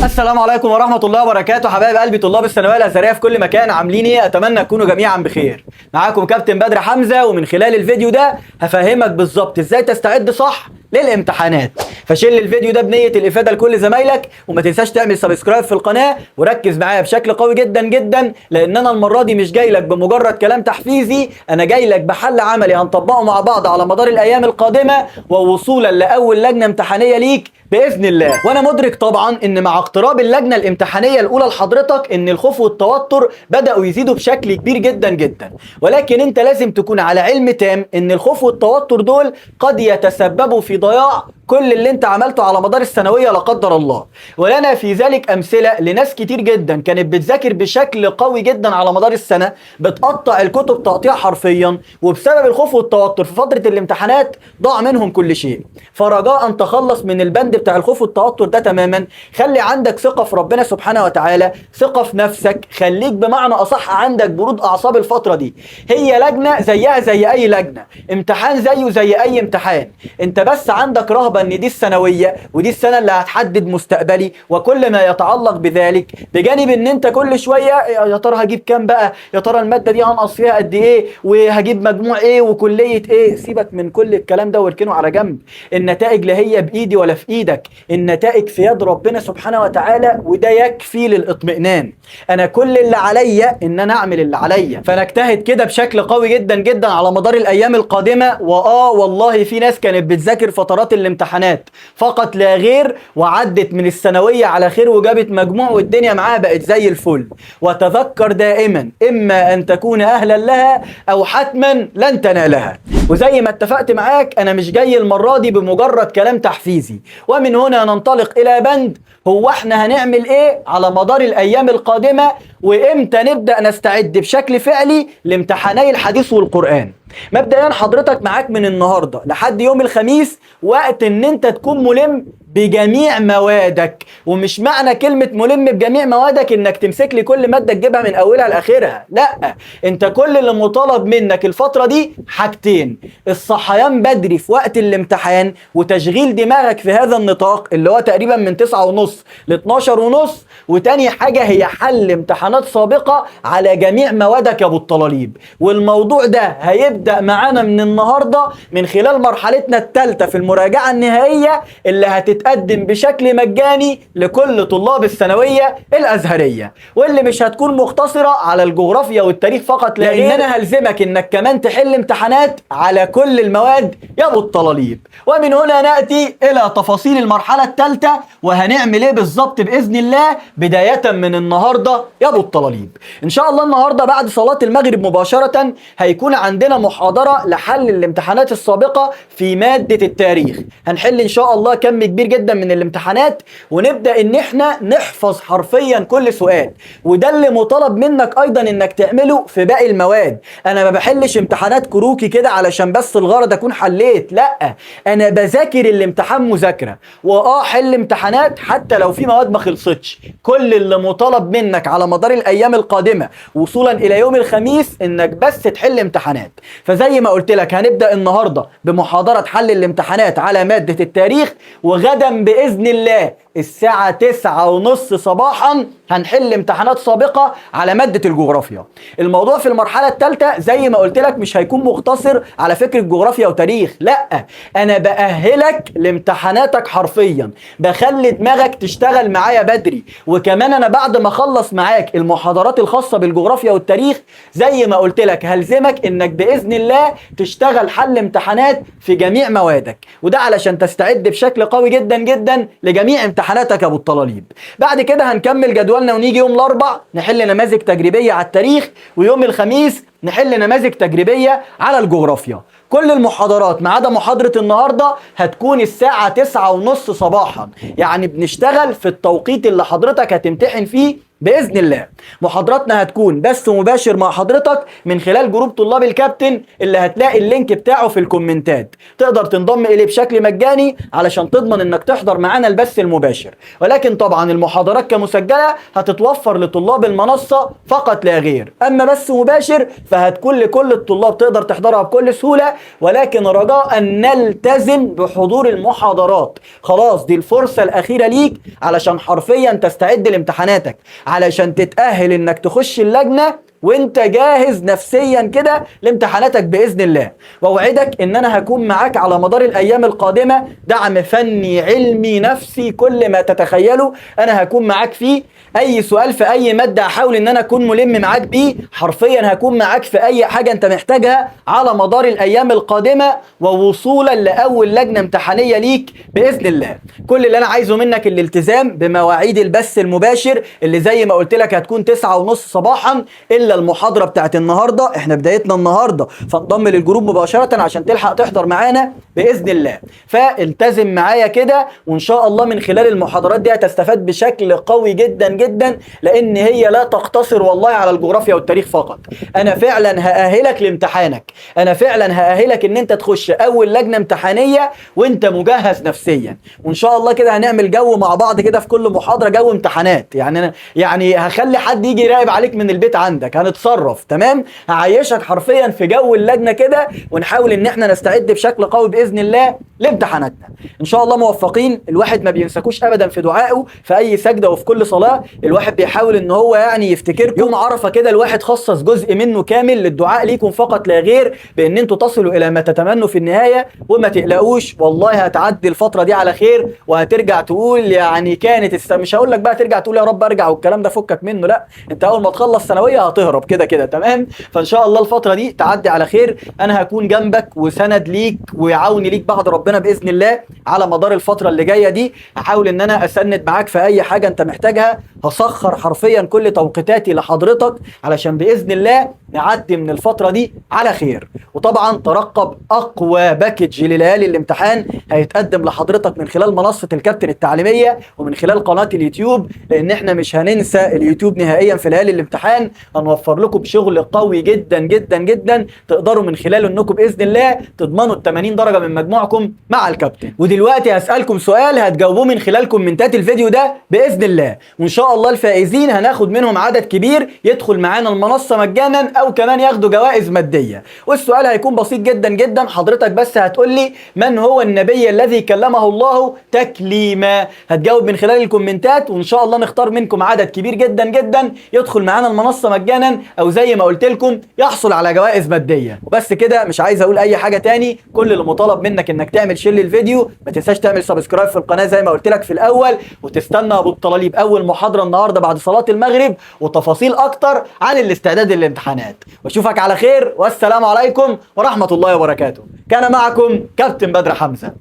السلام عليكم ورحمة الله وبركاته. حبايب قلبي طلاب الثانوية الأزهرية في كل مكان، عاملين ايه؟ أتمنى تكونوا جميعا بخير. معاكم كابتن بدر حمزة، ومن خلال الفيديو ده هفهمك بالظبط ازاي تستعد صح للامتحانات. فشيل الفيديو ده بنية الإفادة لكل زمايلك، وما تنساش تعمل سبسكرايب في القناة، وركز معايا بشكل قوي جدا جدا، لأن أنا المرة دي مش جاي لك بمجرد كلام تحفيزي، أنا جاي لك بحل عملي هنطبقه مع بعض على مدار الأيام القادمة، ووصولا لأول لجنة امتحانية ليك باذن الله. وانا مدرك طبعا ان مع اقتراب اللجنه الامتحانيه الاولى لحضرتك ان الخوف والتوتر بداوا يزيدوا بشكل كبير جدا جدا، ولكن انت لازم تكون على علم تام ان الخوف والتوتر دول قد يتسببوا في ضياع كل اللي انت عملته على مدار الثانويه لا قدر الله. ولنا في ذلك امثله لناس كتير جدا كانت بتذاكر بشكل قوي جدا على مدار السنه، بتقطع الكتب تقطيع حرفيا، وبسبب الخوف والتوتر في فتره الامتحانات ضاع منهم كل شيء. فرجاء تخلص من البند بتاع الخوف والتوتر ده تماما، خلي عندك ثقه في ربنا سبحانه وتعالى، ثقه في نفسك، خليك بمعنى اصح عندك برود اعصاب الفتره دي. هي لجنه زيها زي اي لجنه، امتحان زيه زي اي امتحان، انت بس عندك رهبه ان دي الثانويه ودي السنه اللي هتحدد مستقبلي وكل ما يتعلق بذلك، بجانب ان انت كل شويه يا ترى هجيب كام بقى، يا ترى الماده دي هنقص فيها قد ايه، وهجيب مجموع ايه، وكليه ايه. سيبك من كل الكلام ده واركنه على جنب. النتائج لا هي بايدي ولا في ايدك، النتائج في يد ربنا سبحانه وتعالى، وده يكفي للاطمئنان. انا كل اللي عليا ان انا اعمل اللي عليا، فنجتهد كده بشكل قوي جدا جدا على مدار الايام القادمه. والله في ناس كانت بتذاكر فترات الامتحانات فقط لا غير، وعدت من الثانويه على خير وجابت مجموع والدنيا معاها بقت زي الفل. وتذكر دائما اما ان تكون اهلا لها او حتما لن تنالها. وزي ما اتفقت معاك انا مش جاي المره دي بمجرد كلام تحفيزي، ومن هنا ننطلق الى بند هو احنا هنعمل ايه على مدار الايام القادمه، وامتى نبدا نستعد بشكل فعلي لامتحاني الحديث والقران. مبدئيا حضرتك معاك من النهارده لحد يوم الخميس وقت ان انت تكون ملم بجميع موادك. ومش معنى كلمة ملم بجميع موادك انك تمسك لي كل مادة تجيبها من اولها لاخرها، لا، انت كل اللي مطالب منك الفترة دي حاجتين: الصحيان بدري في وقت الامتحان وتشغيل دماغك في هذا النطاق اللي هو تقريبا من 9:30 ل 12:30، وتاني حاجة هي حل امتحانات سابقة على جميع موادك يا ابو الطلاليب. والموضوع ده هيبدأ معانا من النهاردة من خلال مرحلتنا الثالثة في المراجعة النهائية اللي هتتقدم بشكل مجاني لكل طلاب الثانوية الأزهرية، واللي مش هتكون مقتصرة على الجغرافيا والتاريخ فقط، لأن أنا هلزمك إنك كمان تحل امتحانات على كل المواد يا أبو الطلاليب. ومن هنا نأتي إلى تفاصيل المرحلة الثالثة وهنعمل إيه بالظبط بإذن الله بداية من النهاردة يا أبو الطلاليب. إن شاء الله النهاردة بعد صلاة المغرب مباشرة هيكون عندنا محاضرة لحل الامتحانات السابقة في مادة التاريخ. هنحل إن شاء الله كم كبير جدا من الامتحانات، ونبدأ ان احنا نحفظ حرفيا كل سؤال. وده اللي مطالب منك ايضا انك تعمله في باقي المواد. انا ما بحلش امتحانات كروكي كده علشان بس الغرض اكون حليت، لا، انا بذاكر الامتحان مذاكرة. حل امتحانات حتى لو في مواد ما خلصتش. كل اللي مطالب منك على مدار الايام القادمة وصولا الى يوم الخميس انك بس تحل امتحانات. فزي ما قلت لك هنبدأ النهاردة بمحاضرة حل الامتحانات على مادة التاريخ، وغدا بإذن الله الساعة 9:30 صباحا هنحل امتحانات سابقة على مادة الجغرافيا. الموضوع في المرحلة الثالثة زي ما قلت لك مش هيكون مقتصر على فكرة جغرافيا وتاريخ، لا، أنا بأهلك لامتحاناتك حرفيا، بخلي دماغك تشتغل معايا بدري. وكمان أنا بعد ما أخلص معاك المحاضرات الخاصة بالجغرافيا والتاريخ زي ما قلت لك هلزمك إنك بإذن الله تشتغل حل امتحانات في جميع موادك، وده علشان تستعد بشكل قوي جدا جدا لجميع امتحاناتك يا ابو الطلاليب. بعد كده هنكمل جدولنا ونيجي يوم الاربع نحل نماذج تجريبيه على التاريخ، ويوم الخميس نحل نماذج تجريبيه على الجغرافيا. كل المحاضرات ما عدا محاضرة النهاردة هتكون الساعة 9:30 صباحا، يعني بنشتغل في التوقيت اللي حضرتك هتمتحن فيه باذن الله. محاضراتنا هتكون بث مباشر مع حضرتك من خلال جروب طلاب الكابتن اللي هتلاقي اللينك بتاعه في الكومنتات، تقدر تنضم اليه بشكل مجاني علشان تضمن انك تحضر معانا البث المباشر. ولكن طبعا المحاضرات كمسجله هتتوفر لطلاب المنصه فقط لا غير، اما بث مباشر فهتكون لكل الطلاب تقدر تحضرها بكل سهوله، ولكن رجاء ان نلتزم بحضور المحاضرات. خلاص دي الفرصه الاخيره ليك علشان حرفيا تستعد لامتحاناتك، علشان تتأهل انك تخش اللجنة وانت جاهز نفسيا كده لامتحاناتك باذن الله. واوعدك ان انا هكون معاك على مدار الايام القادمه، دعم فني علمي نفسي كل ما تتخيله انا هكون معاك فيه. اي سؤال في اي ماده هحاول ان انا اكون ملم معاك بيه، حرفيا هكون معاك في اي حاجه انت محتاجها على مدار الايام القادمه، ووصولا لاول لجنه امتحانيه ليك باذن الله. كل اللي انا عايزه منك الالتزام بمواعيد البث المباشر اللي زي ما قلت لك هتكون 9:30 صباحا، الا المحاضره بتاعت النهارده، احنا بدايتنا النهارده، فانضم للجروب مباشره عشان تلحق تحضر معانا باذن الله. فالتزم معايا كده، وان شاء الله من خلال المحاضرات دي هتستفاد بشكل قوي جدا جدا، لان هي لا تقتصر والله على الجغرافيا والتاريخ فقط. انا فعلا هأهلك لامتحانك، انا فعلا هأهلك ان انت تخش اول لجنه امتحانيه وانت مجهز نفسيا. وان شاء الله كده هنعمل جو مع بعض كده في كل محاضره، جو امتحانات. يعني انا هخلي حد يجي يراقب عليك من البيت عندك، هنتصرف تمام، هعيشك حرفيا في جو اللجنه كده، ونحاول ان احنا نستعد بشكل قوي باذن الله لامتحاناتنا. ان شاء الله موفقين. الواحد ما بينساكوش ابدا في دعائه في اي سجده وفي كل صلاه، الواحد بيحاول ان هو يعني يفتكركم. يوم عرفه كده الواحد خصص جزء منه كامل للدعاء ليكم فقط لا غير، بان انتوا تصلوا الى ما تتمنوا في النهايه. وما تقلقوش والله هتعدي الفتره دي على خير، وهترجع تقول يعني كانت مش هقول لك بقى ترجع تقول يا رب ارجع والكلام ده، فكك منه، لا انت اول ما تخلص ثانويه هتهرب كده كده تمام. فان شاء الله الفتره دي تعدي على خير، انا هكون جنبك وسند ليك وعوني ليك بعد ربنا باذن الله على مدار الفتره اللي جايه دي. هحاول ان انا اسند معاك في اي حاجه انت محتاجها، هسخر حرفيا كل توقيتاتي لحضرتك علشان باذن الله نعدي من الفتره دي على خير. وطبعا ترقب اقوى باكج لليالي الامتحان هيتقدم لحضرتك من خلال منصه الكابتن التعليميه ومن خلال قناه اليوتيوب، لان احنا مش هننسى اليوتيوب نهائيا في ليالي الامتحان. هنوفر لكم بشغل قوي جدا جدا جدا تقدروا من خلاله انكم باذن الله تضمنوا ال 80 درجه من مجموعكم مع الكابتن. ودلوقتي هسالكم سؤال هتجاوبوه من خلال كومنتات الفيديو ده باذن الله، وان شاء الله الفائزين هناخد منهم عدد كبير يدخل معانا المنصه مجانا او كمان ياخدوا جوائز ماديه. والسؤال هيكون بسيط جدا جدا، حضرتك بس هتقول لي من هو النبي الذي كلمه الله تكليما. هتجاوب من خلال الكومنتات، وان شاء الله نختار منكم عدد كبير جدا جدا يدخل معانا المنصه مجانا، او زي ما قلت لكم يحصل على جوائز ماديه. وبس كده، مش عايز اقول اي حاجه تاني. كل اللي مطالب منك انك تعمل شير للفيديو، ما تنساش تعمل سبسكرايب في القناه زي ما قلت لك في الاول، وتستنى ابو الطلاليب اول محاضره النهارده بعد صلاه المغرب وتفاصيل اكتر عن الاستعداد للامتحانات. واشوفك على خير، والسلام عليكم ورحمه الله وبركاته. كان معكم كابتن بدر حمزه.